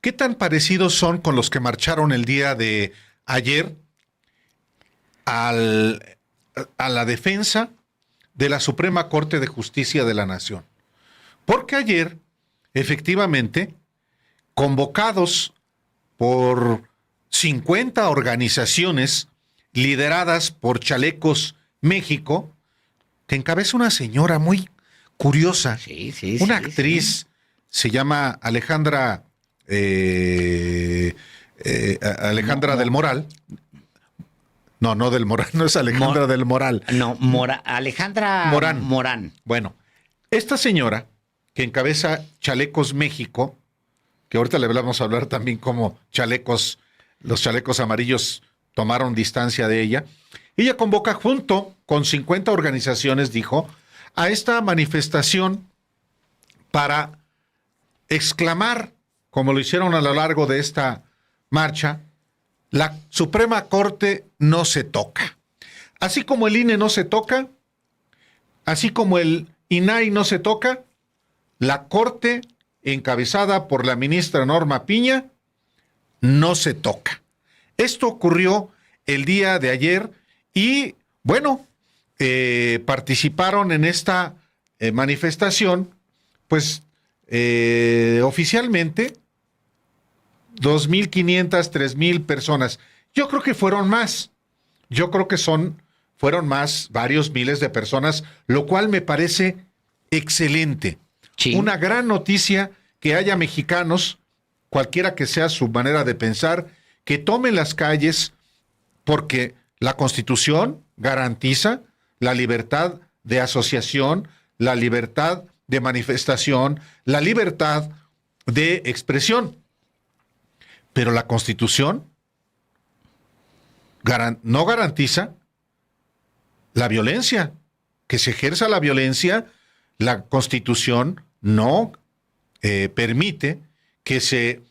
¿qué tan parecidos son con los que marcharon el día de ayer al, a la defensa de la Suprema Corte de Justicia de la Nación? Porque ayer, efectivamente, convocados por 50 organizaciones lideradas por Chalecos México, que encabeza una señora muy curiosa, una actriz, se llama Alejandra del Moral. No del Moral, no es Alejandra del Moral. No, Alejandra Morán. Bueno, esta señora que encabeza Chalecos México, que ahorita le vamos a hablar también como los chalecos amarillos tomaron distancia de ella. Ella convoca junto con 50 organizaciones, dijo, a esta manifestación para exclamar, como lo hicieron a lo largo de esta marcha, la Suprema Corte no se toca. Así como el INE no se toca, así como el INAI no se toca, la Corte, encabezada por la ministra Norma Piña, no se toca. Esto ocurrió el día de ayer y, bueno, participaron en esta manifestación, pues, oficialmente, 2,500, 3,000 personas. Yo creo que fueron más. Yo creo que fueron más, varios miles de personas, lo cual me parece excelente. Sí. Una gran noticia que haya mexicanos, cualquiera que sea su manera de pensar, que tomen las calles, porque la Constitución garantiza la libertad de asociación, la libertad de manifestación, la libertad de expresión. Pero la Constitución no garantiza la violencia, que se ejerza la violencia. La Constitución no permite que se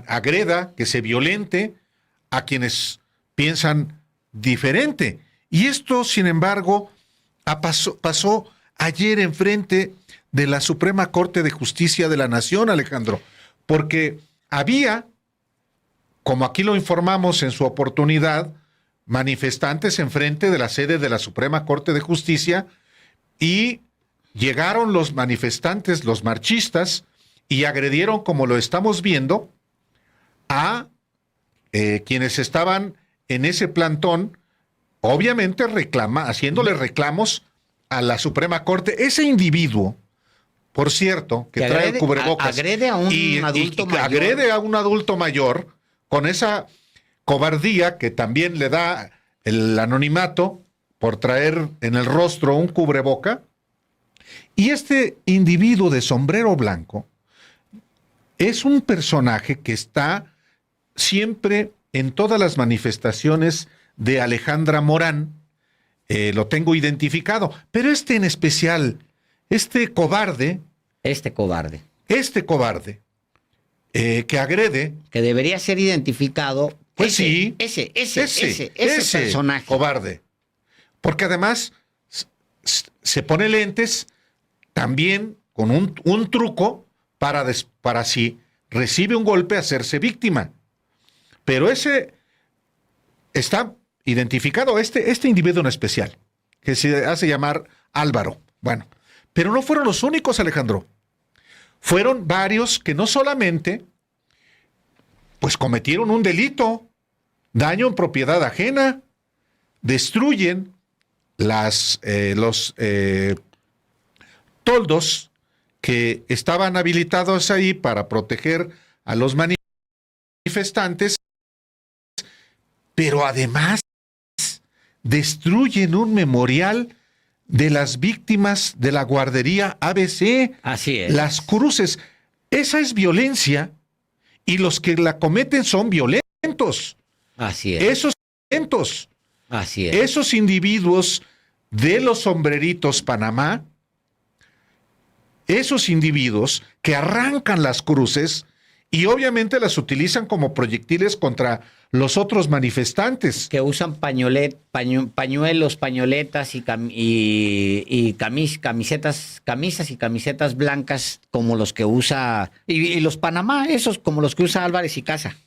agreda, que se violente a quienes piensan diferente. Y esto, sin embargo, pasó ayer enfrente de la Suprema Corte de Justicia de la Nación, Alejandro, porque había, como aquí lo informamos en su oportunidad, manifestantes enfrente de la sede de la Suprema Corte de Justicia y llegaron los manifestantes, los marchistas, y agredieron, como lo estamos viendo, a quienes estaban en ese plantón, obviamente haciéndole reclamos a la Suprema Corte. Ese individuo, por cierto, que trae el cubrebocas, agrede a un adulto mayor. Agrede a un adulto mayor con esa cobardía que también le da el anonimato por traer en el rostro un cubreboca. Y este individuo de sombrero blanco es un personaje que está siempre en todas las manifestaciones de Alejandra Morán. Lo tengo identificado, pero en especial, este cobarde, que agrede, que debería ser identificado, pues ese personaje cobarde, porque además se pone lentes también con un truco para si recibe un golpe hacerse víctima. Pero ese está identificado, este individuo en especial, que se hace llamar Álvaro. Bueno, pero no fueron los únicos, Alejandro. Fueron varios que no solamente pues cometieron un delito, daño en propiedad ajena, destruyen los toldos que estaban habilitados ahí para proteger a los manifestantes, pero además destruyen un memorial de las víctimas de la guardería ABC. Así es. Las cruces. Esa es violencia y los que la cometen son violentos. Así es. Esos violentos. Así es. Esos individuos de los sombreritos Panamá, esos individuos que arrancan las cruces Y obviamente las utilizan como proyectiles contra los otros manifestantes. Que usan pañuelos, pañoletas y camisas y camisetas blancas como los que usa, y los Panamá, esos como los que usa Álvarez y Casa.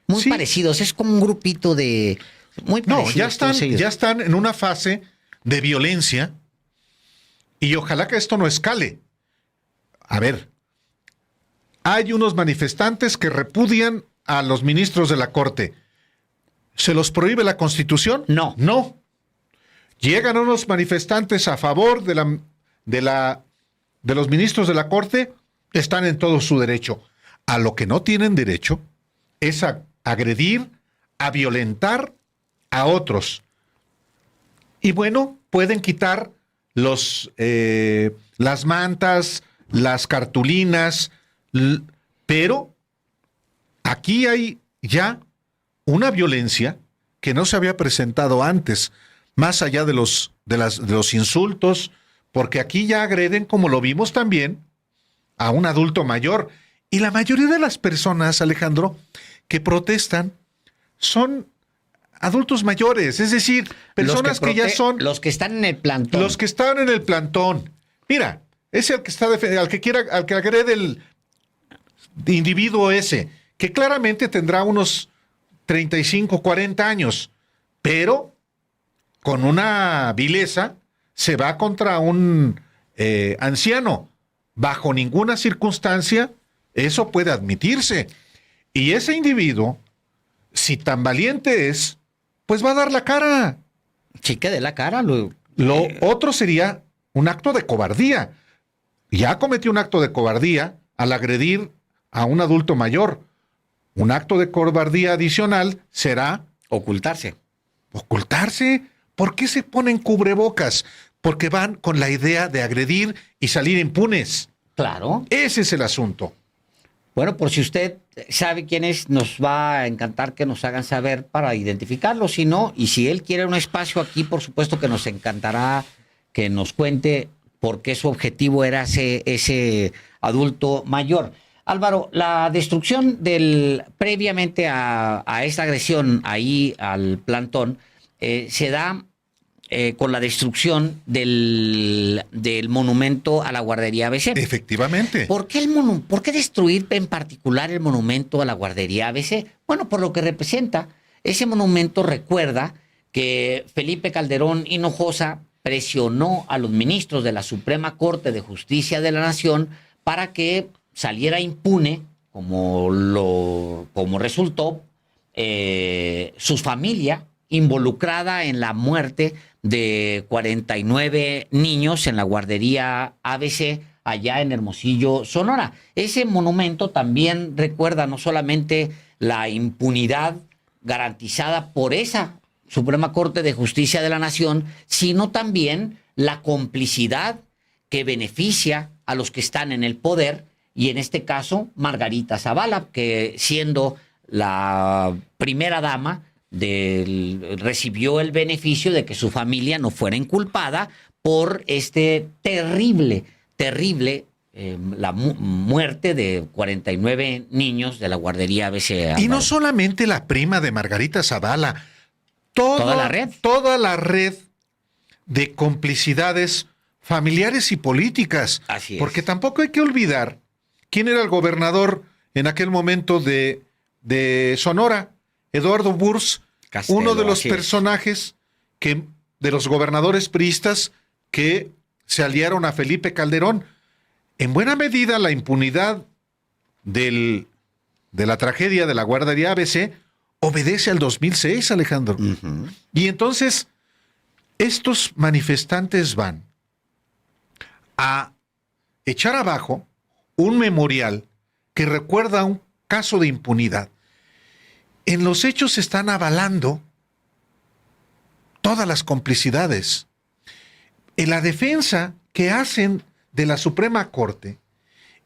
Muy parecidos, es como un grupito de... Muy parecidos. No, ya están en una fase de violencia y ojalá que esto no escale. A ver, hay unos manifestantes que repudian a los ministros de la Corte. ¿Se los prohíbe la Constitución? No. No. Llegan unos manifestantes a favor de los ministros de la Corte, están en todo su derecho. A lo que no tienen derecho es a agredir, a violentar a otros. Y bueno, pueden quitar las mantas, las cartulinas, pero aquí hay ya una violencia que no se había presentado antes, más allá de los insultos, porque aquí ya agreden, como lo vimos también, a un adulto mayor. Y la mayoría de las personas, Alejandro, que protestan son adultos mayores, es decir, personas que ya son... Los que están en el plantón. Los que están en el plantón. Mira, ese al que agrede el individuo ese, que claramente tendrá unos 35, 40 años, pero con una vileza se va contra un anciano. Bajo ninguna circunstancia eso puede admitirse. Y ese individuo, si tan valiente es, pues va a dar la cara. Sí, que dé la cara. Lo otro sería un acto de cobardía. Ya cometió un acto de cobardía al agredir a un adulto mayor. Un acto de cobardía adicional será... Ocultarse. ¿Ocultarse? ¿Por qué se ponen cubrebocas? Porque van con la idea de agredir y salir impunes. Claro. Ese es el asunto. Bueno, por si usted sabe quién es, nos va a encantar que nos hagan saber para identificarlo. Si no, y si él quiere un espacio aquí, por supuesto que nos encantará que nos cuente por qué su objetivo era ese adulto mayor. Álvaro, la destrucción previamente a esta agresión ahí al plantón se da con la destrucción del monumento a la guardería ABC. Efectivamente. ¿Por qué destruir en particular el monumento a la guardería ABC? Bueno, por lo que representa. Ese monumento recuerda que Felipe Calderón Hinojosa presionó a los ministros de la Suprema Corte de Justicia de la Nación para que saliera impune, como resultó, su familia involucrada en la muerte de 49 niños en la guardería ABC allá en Hermosillo, Sonora. Ese monumento también recuerda no solamente la impunidad garantizada por esa Suprema Corte de Justicia de la Nación, sino también la complicidad que beneficia a los que están en el poder, y en este caso Margarita Zavala, que siendo la primera dama recibió el beneficio de que su familia no fuera inculpada por este terrible la muerte de 49 niños de la guardería ABC. Y no solamente la prima de Margarita Zavala, toda la red de complicidades familiares y políticas. Así es. Porque tampoco hay que olvidar quién era el gobernador en aquel momento de Sonora. Eduardo Burs, Castelo, uno de los personajes de los gobernadores priistas que se aliaron a Felipe Calderón. En buena medida, la impunidad de la tragedia de la guardería ABC obedece al 2006, Alejandro. Uh-huh. Y entonces, estos manifestantes van a echar abajo un memorial que recuerda un caso de impunidad. En los hechos se están avalando todas las complicidades. En la defensa que hacen de la Suprema Corte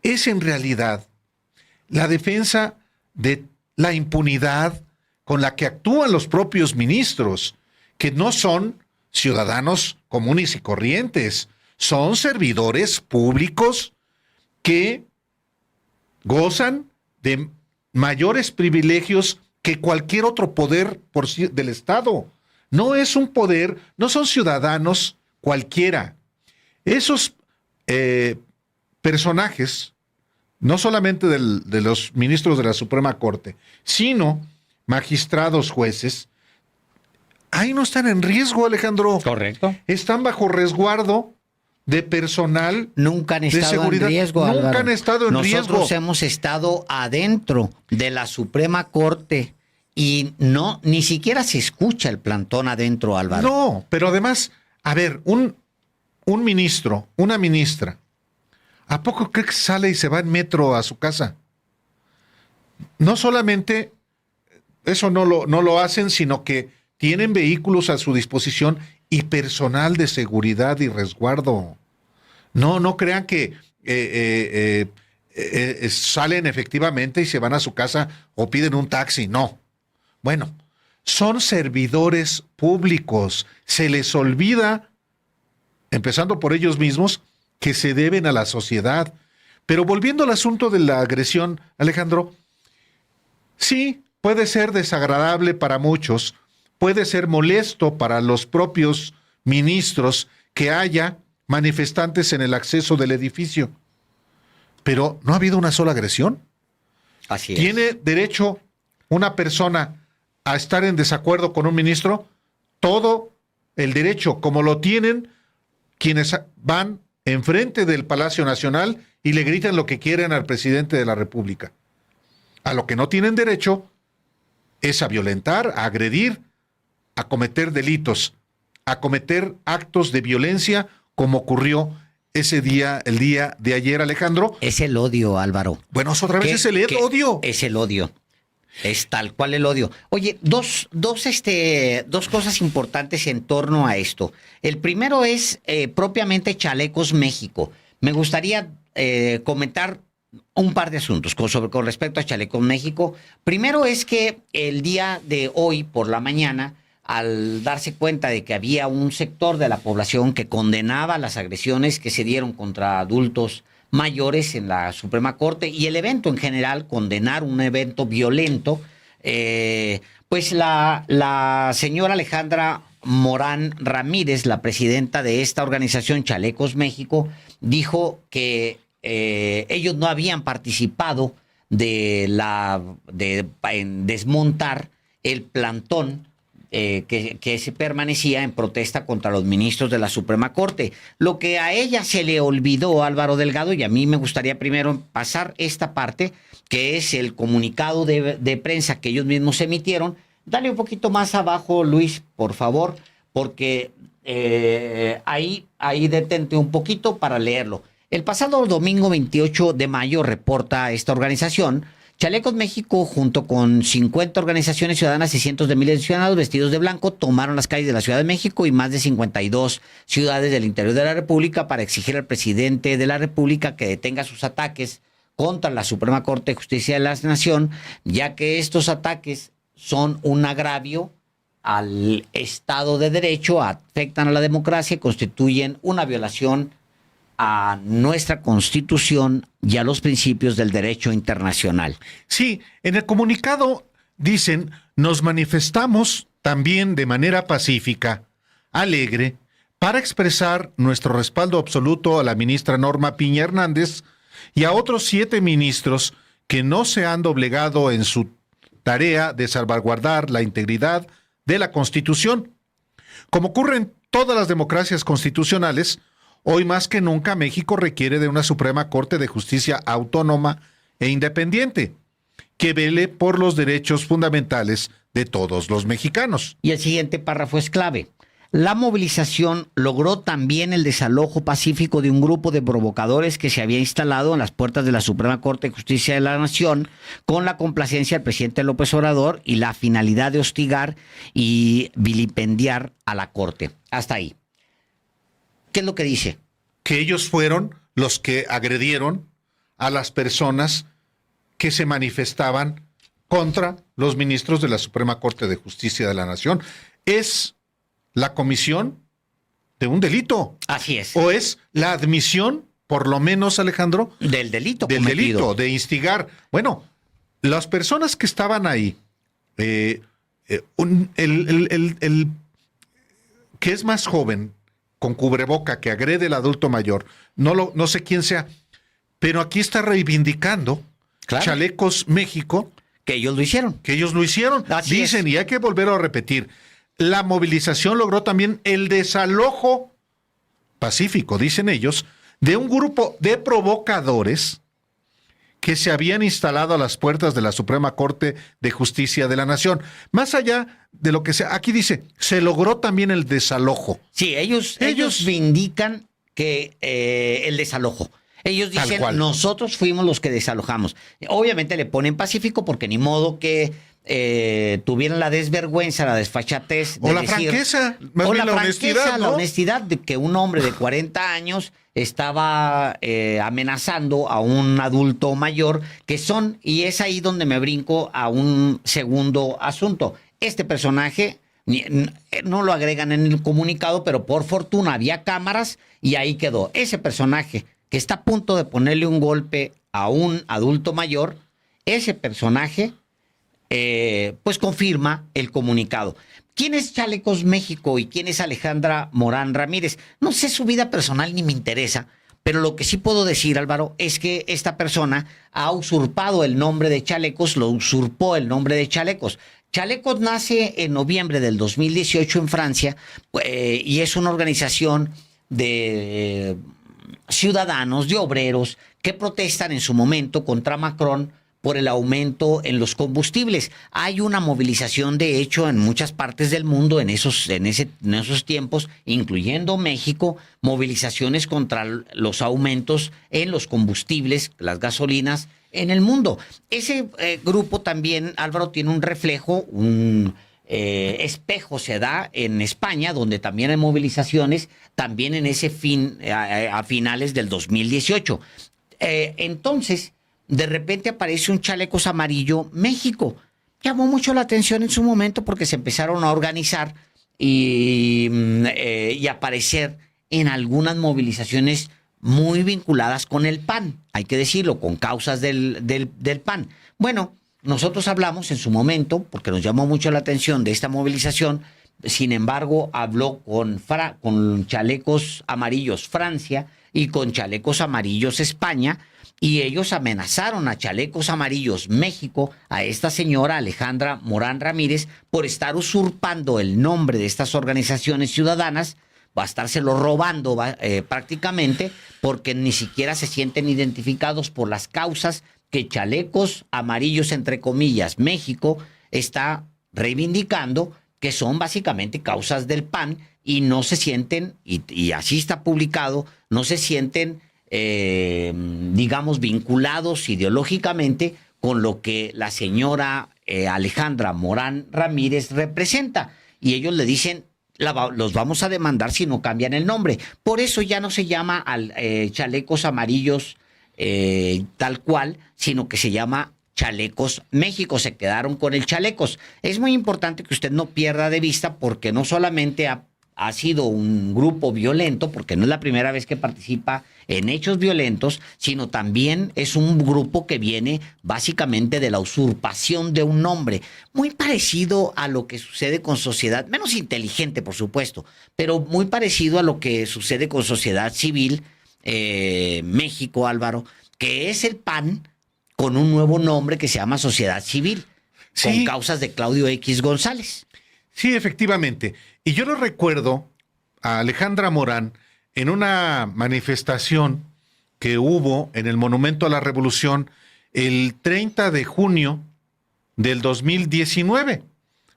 es en realidad la defensa de la impunidad con la que actúan los propios ministros, que no son ciudadanos comunes y corrientes, son servidores públicos que gozan de mayores privilegios que cualquier otro poder del Estado. No es un poder, no son ciudadanos cualquiera. Esos personajes, no solamente de los ministros de la Suprema Corte, sino magistrados, jueces, ahí no están en riesgo, Alejandro. Correcto. Están bajo resguardo de personal. Nunca han estado en riesgo, Nunca Álvaro. han estado en riesgo. Nosotros hemos estado adentro de la Suprema Corte y ni siquiera se escucha el plantón adentro, Álvaro. No, pero además, a ver, un ministro, una ministra, ¿a poco cree que sale y se va en metro a su casa? No solamente eso no lo hacen, sino que tienen vehículos a su disposición y personal de seguridad y resguardo. No crean que salen efectivamente y se van a su casa o piden un taxi. No. Bueno, son servidores públicos. Se les olvida, empezando por ellos mismos, que se deben a la sociedad. Pero volviendo al asunto de la agresión, Alejandro, sí, puede ser desagradable para muchos, puede ser molesto para los propios ministros que haya manifestantes en el acceso del edificio. Pero no ha habido una sola agresión. Así es. ¿Tiene derecho una persona a estar en desacuerdo con un ministro? Todo el derecho, como lo tienen quienes van enfrente del Palacio Nacional y le gritan lo que quieren al presidente de la República. A lo que no tienen derecho es a violentar, a agredir, a cometer delitos, a cometer actos de violencia como ocurrió ese día, el día de ayer, Alejandro. Es el odio, Álvaro. Bueno, otra vez es el odio. Es el odio. Es tal cual el odio. Oye, dos cosas importantes en torno a esto. El primero es propiamente Chalecos México. Me gustaría comentar un par de asuntos con respecto a Chalecos México. Primero es que el día de hoy por la mañana, al darse cuenta de que había un sector de la población que condenaba las agresiones que se dieron contra adultos mayores en la Suprema Corte y el evento en general, condenar un evento violento, pues la señora Alejandra Morán Ramírez, la presidenta de esta organización Chalecos México, dijo que ellos no habían participado en desmontar el plantón que se permanecía en protesta contra los ministros de la Suprema Corte. Lo que a ella se le olvidó, Álvaro Delgado, y a mí me gustaría primero pasar esta parte, que es el comunicado de prensa que ellos mismos emitieron. Dale un poquito más abajo, Luis, por favor, porque ahí detente un poquito para leerlo. El pasado domingo 28 de mayo, reporta esta organización, Chalecos México, junto con 50 organizaciones ciudadanas y cientos de miles de ciudadanos vestidos de blanco, tomaron las calles de la Ciudad de México y más de 52 ciudades del interior de la República para exigir al presidente de la República que detenga sus ataques contra la Suprema Corte de Justicia de la Nación, ya que estos ataques son un agravio al Estado de Derecho, afectan a la democracia y constituyen una violación a nuestra Constitución y a los principios del derecho internacional. Sí, en el comunicado dicen, nos manifestamos también de manera pacífica, alegre, para expresar nuestro respaldo absoluto a la ministra Norma Piña Hernández y a otros 7 ministros que no se han doblegado en su tarea de salvaguardar la integridad de la Constitución. Como ocurre en todas las democracias constitucionales, hoy más que nunca México requiere de una Suprema Corte de Justicia autónoma e independiente, que vele por los derechos fundamentales de todos los mexicanos. Y el siguiente párrafo es clave. La movilización logró también el desalojo pacífico de un grupo de provocadores que se había instalado en las puertas de la Suprema Corte de Justicia de la Nación con la complacencia del presidente López Obrador y la finalidad de hostigar y vilipendiar a la Corte. Hasta ahí. ¿Qué es lo que dice? Que ellos fueron los que agredieron a las personas que se manifestaban contra los ministros de la Suprema Corte de Justicia de la Nación. Es la comisión de un delito. Así es. O es la admisión, por lo menos, Alejandro, del delito del cometido. delito, de instigar. Bueno, las personas que estaban ahí, el que es más joven, con cubreboca, que agrede al adulto mayor, no sé quién sea, pero aquí está reivindicando Chalecos México. Que ellos lo hicieron. Que ellos lo hicieron. Así Dicen, es. y hay que volver a repetir, la movilización logró también el desalojo pacífico, dicen ellos, de un grupo de provocadores que se habían instalado a las puertas de la Suprema Corte de Justicia de la Nación. Más allá de lo que sea, aquí dice, se logró también el desalojo. Sí, ellos vindican que el desalojo. Ellos dicen, nosotros fuimos los que desalojamos. Obviamente le ponen pacífico porque ni modo que tuvieran la desvergüenza, la desfachatez. O la franqueza, más bien la honestidad, ¿no? La honestidad de que un hombre de 40 años estaba amenazando a un adulto mayor, y es ahí donde me brinco a un segundo asunto. Este personaje no lo agregan en el comunicado, pero por fortuna había cámaras y ahí quedó. Ese personaje que está a punto de ponerle un golpe a un adulto mayor, ese personaje pues confirma el comunicado. ¿Quién es Chalecos México y quién es Alejandra Morán Ramírez? No sé su vida personal ni me interesa, pero lo que sí puedo decir, Álvaro, es que esta persona ha usurpado el nombre de Chalecos, lo usurpó el nombre de Chalecos. Chalecos nace en noviembre del 2018 en Francia y es una organización de ciudadanos, de obreros, que protestan en su momento contra Macron por el aumento en los combustibles. Hay una movilización, de hecho, en muchas partes del mundo en esos tiempos, incluyendo México, movilizaciones contra los aumentos en los combustibles, las gasolinas, en el mundo. Ese grupo también, Álvaro, tiene un reflejo, un espejo se da en España, donde también hay movilizaciones, también en ese a finales del 2018. Entonces, de repente aparece un Chalecos Amarillo México. Llamó mucho la atención en su momento porque se empezaron a organizar y aparecer en algunas movilizaciones muy vinculadas con el PAN, hay que decirlo, con causas del PAN. Bueno, nosotros hablamos en su momento, porque nos llamó mucho la atención de esta movilización. Sin embargo, habló con Chalecos Amarillos Francia y con Chalecos Amarillos España, y ellos amenazaron a Chalecos Amarillos México, a esta señora Alejandra Morán Ramírez, por estar usurpando el nombre de estas organizaciones ciudadanas, va a estárselo robando prácticamente, porque ni siquiera se sienten identificados por las causas que Chalecos Amarillos, entre comillas, México, está reivindicando, que son básicamente causas del PAN, y no se sienten, y así está publicado, no se sienten, digamos, vinculados ideológicamente con lo que la señora Alejandra Morán Ramírez representa. Y ellos le dicen, los vamos a demandar si no cambian el nombre. Por eso ya no se llama Chalecos Amarillos tal cual, sino que se llama Chalecos México. Se quedaron con el Chalecos. Es muy importante que usted no pierda de vista, porque no solamente ha sido un grupo violento, porque no es la primera vez que participa en hechos violentos, sino también es un grupo que viene básicamente de la usurpación de un nombre, muy parecido a lo que sucede con Sociedad, menos inteligente por supuesto, pero muy parecido a lo que sucede con Sociedad Civil México, Álvaro, que es el PAN con un nuevo nombre que se llama Sociedad Civil, sí, con causas de Claudio X González. Sí, efectivamente. Y yo lo recuerdo a Alejandra Morán en una manifestación que hubo en el Monumento a la Revolución el 30 de junio del 2019.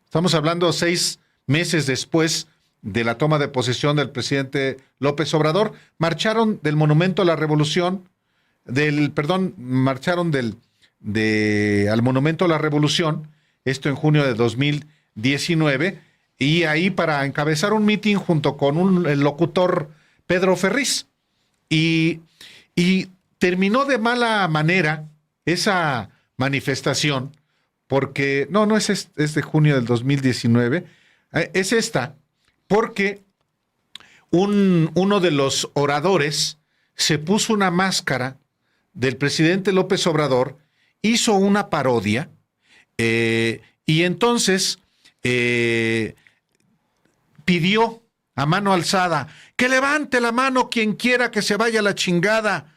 Estamos hablando 6 meses después de la toma de posesión del presidente López Obrador. Marcharon del Monumento a la Revolución, marcharon al Monumento a la Revolución, esto en junio de 2019, y ahí para encabezar un mitin junto con el locutor Pedro Ferriz. Y terminó de mala manera esa manifestación, porque no es de junio del 2019, es esta, porque uno de los oradores se puso una máscara del presidente López Obrador hizo una parodia y entonces pidió a mano alzada que levante la mano quien quiera que se vaya a la chingada,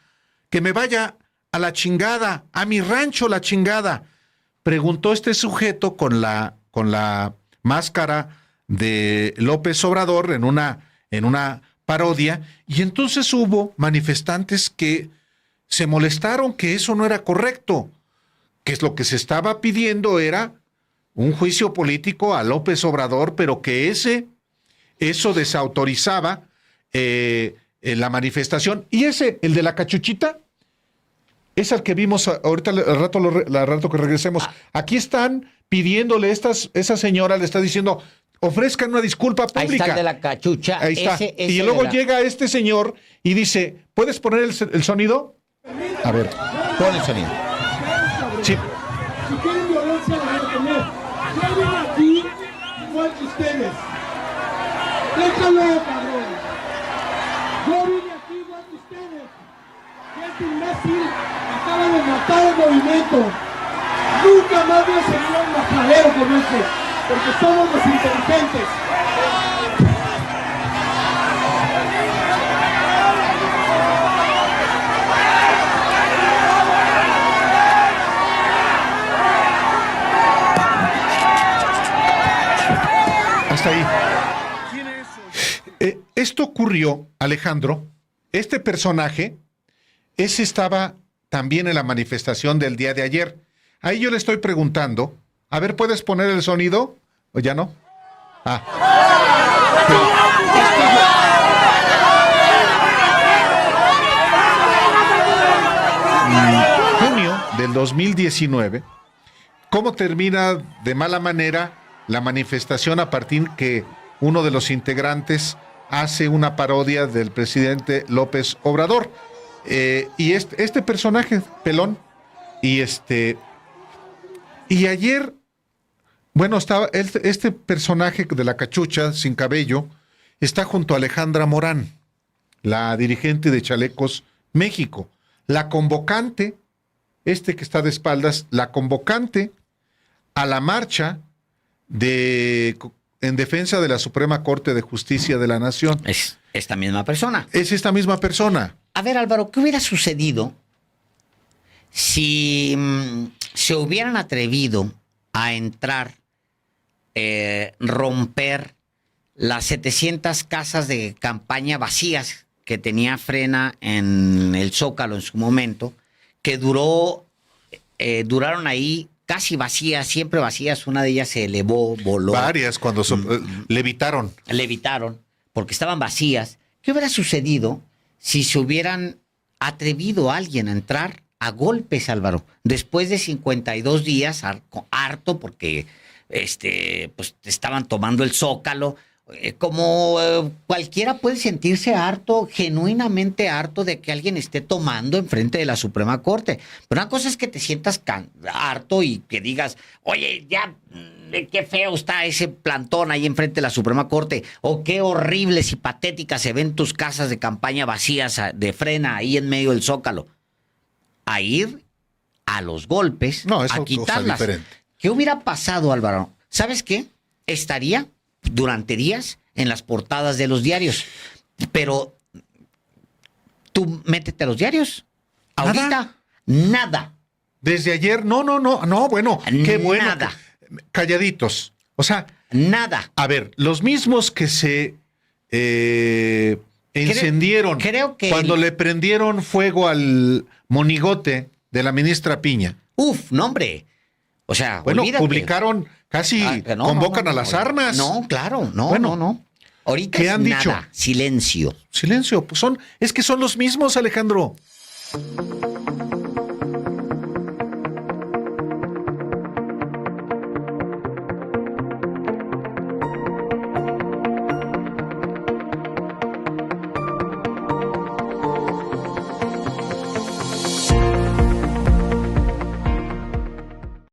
que me vaya a la chingada, a mi rancho la chingada. Preguntó este sujeto con la máscara de López Obrador en una parodia, y entonces hubo manifestantes que se molestaron que eso no era correcto, que es lo que se estaba pidiendo era un juicio político a López Obrador, pero que eso desautorizaba la manifestación. Y el de la cachuchita, es al que vimos ahorita, al rato que regresemos. Aquí están pidiéndole, esa señora le está diciendo, ofrezcan una disculpa pública. Ahí está el de la cachucha. Ahí está. Y luego llega este señor y dice, ¿puedes poner el sonido? A ver, pon el sonido. Sí. Si quieren violencia, la van a tener. Yo vine aquí igual que ustedes. Déjalo, cabrón. Yo vine aquí igual que ustedes. Y este imbécil acaba de matar el movimiento. Nunca más voy a seguir un majadero como este, porque somos los inteligentes. Hasta ahí. Esto ocurrió, Alejandro, este personaje, ese estaba también en la manifestación del día de ayer. Ahí yo le estoy preguntando, a ver, ¿puedes poner el sonido? ¿O ya no? Junio del 2019, ¿cómo termina de mala manera la manifestación a partir que uno de los integrantes hace una parodia del presidente López Obrador? Y este personaje, pelón, y ayer, bueno, estaba este personaje de la cachucha sin cabello, está junto a Alejandra Morán, la dirigente de Chalecos México, la convocante, que está de espaldas, la convocante a la marcha en defensa de la Suprema Corte de Justicia de la Nación. Es esta misma persona. Es esta misma persona. A ver, Álvaro, ¿qué hubiera sucedido si se hubieran atrevido a entrar, romper las 700 casas de campaña vacías que tenía Frena en el Zócalo en su momento, que duraron ahí casi vacías, siempre vacías? Una de ellas se elevó, voló. Varias cuando levitaron. Levitaron, porque estaban vacías. ¿Qué hubiera sucedido si se hubieran atrevido a alguien a entrar a golpes, Álvaro? Después de 52 días, harto, porque pues estaban tomando el Zócalo. Cualquiera puede sentirse harto, genuinamente harto de que alguien esté tomando enfrente de la Suprema Corte. Pero una cosa es que te sientas harto y que digas, oye, ya, qué feo está ese plantón ahí enfrente de la Suprema Corte, o qué horribles y patéticas se ven tus casas de campaña vacías de Frena ahí en medio del Zócalo. A ir a los golpes, no, es a quitarlas. Diferente. ¿Qué hubiera pasado, Álvaro? ¿Sabes qué? Estaría durante días en las portadas de los diarios. Pero tú métete a los diarios. Ahorita, nada. Desde ayer, no, bueno, qué bueno. Nada. Calladitos. O sea, nada. A ver, los mismos que se encendieron creo que cuando le prendieron fuego al monigote de la ministra Piña. No, hombre. O sea, bueno, olvídate. Publicaron, casi convocan a las armas. No, claro, no. Ahorita ¿qué han dicho? Silencio. Silencio, pues es que son los mismos, Alejandro.